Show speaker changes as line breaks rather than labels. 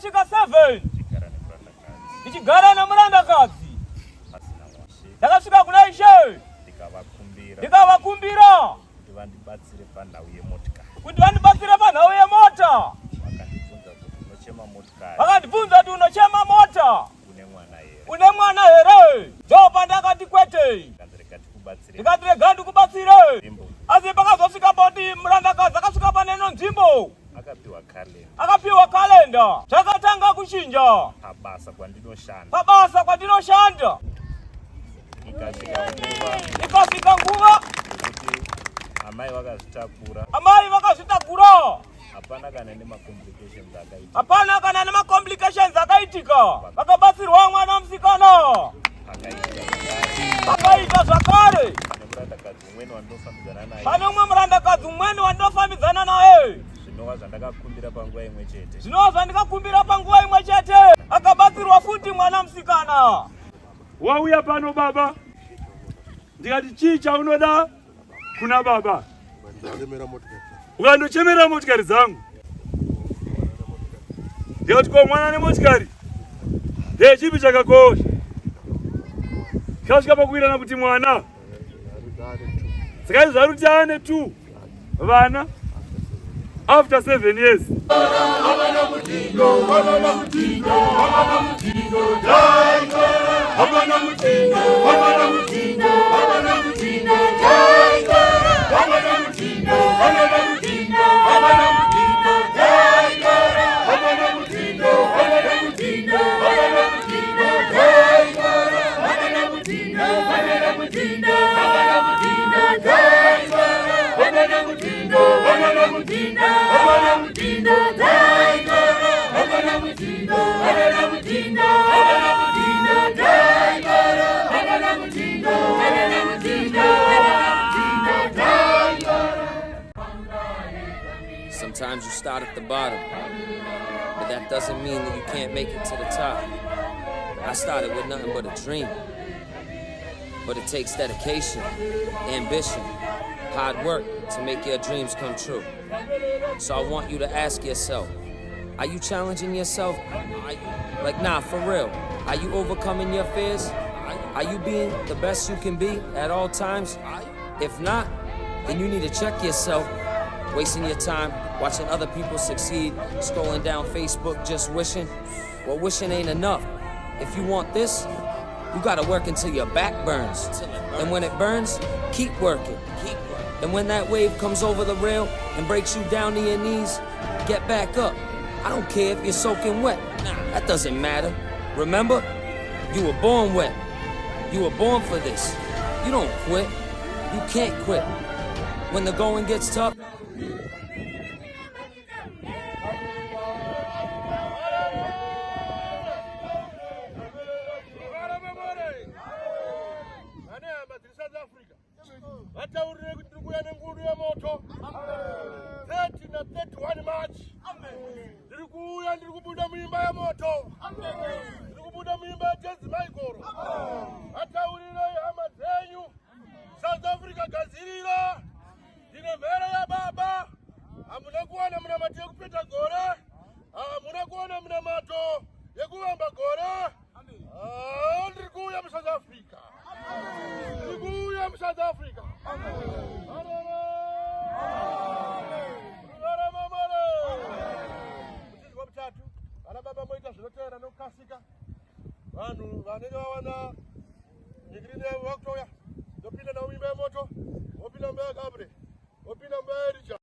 ndakasvika 7 ndichigara nemurandakadzi. Ndakasvika kuna Ishe ndikavakumbira kuti vandibatsire panhau yemota. Vakandibvunza kuti unochema mota, une mwana here? Ndopandakati kwete, ndikati rega ndikubatsire. Asi pakazosvika poti murandakadzi akasvika paneno nzvimbo akapiwa kalenda. Takatanga kuchinja pabasa kwandinoshanda. Ikasvika nguva amai vakazvitakura. Hapana kana nemacomplications akaitika. Vakabatsirwa mwana musikana akaita zvakare. Pane umwe murandakadzi umweni wandinofambidzana naye. Zvinova zvandikakumbira panguva imwe chete. Akabatsirwa futi mwana musikana.
Wauya pano baba, ndikati chii chaunoda kuna baba? Ukandochemera motikari dzangu. Ndikati ko mwana nemotikari chipi chakakosha? Kasvika pakuirana kuti mwana saka zvaruti ane 2 vana after 7 years.
Sometimes you start at the bottom, but that doesn't mean that you can't make it to the top. I started with nothing but a dream, but it takes dedication, ambition, hard work to make your dreams come true. So I want you to ask yourself, are you challenging yourself? Nah, for real. Are you overcoming your fears? Are you being the best you can be at all times? If not, then you need to check yourself. Wasting your time watching other people succeed, scrolling down Facebook just wishing. Well, wishing ain't enough. If you want this, you gotta work until your back burns. And when it burns, keep working. And when that wave comes over the rail and breaks you down to your knees, get back up. I don't care if you're soaking wet. That doesn't matter. Remember, you were born wet. You were born for this. You don't quit. You can't quit. When the going gets tough,
South Africa gazirira ine mhera ya baba amuna kuona mna mato kupita gore amuna kuona mna mato yekuvamba gore ndikuya mu South Africa ndikuya mu South Africa ana baba moita zvinotera nokasika vanhu vanenge vawana nyikirine vakutoya ndopinda na uimba moto opinda mbaya kabre opinda mbaya richa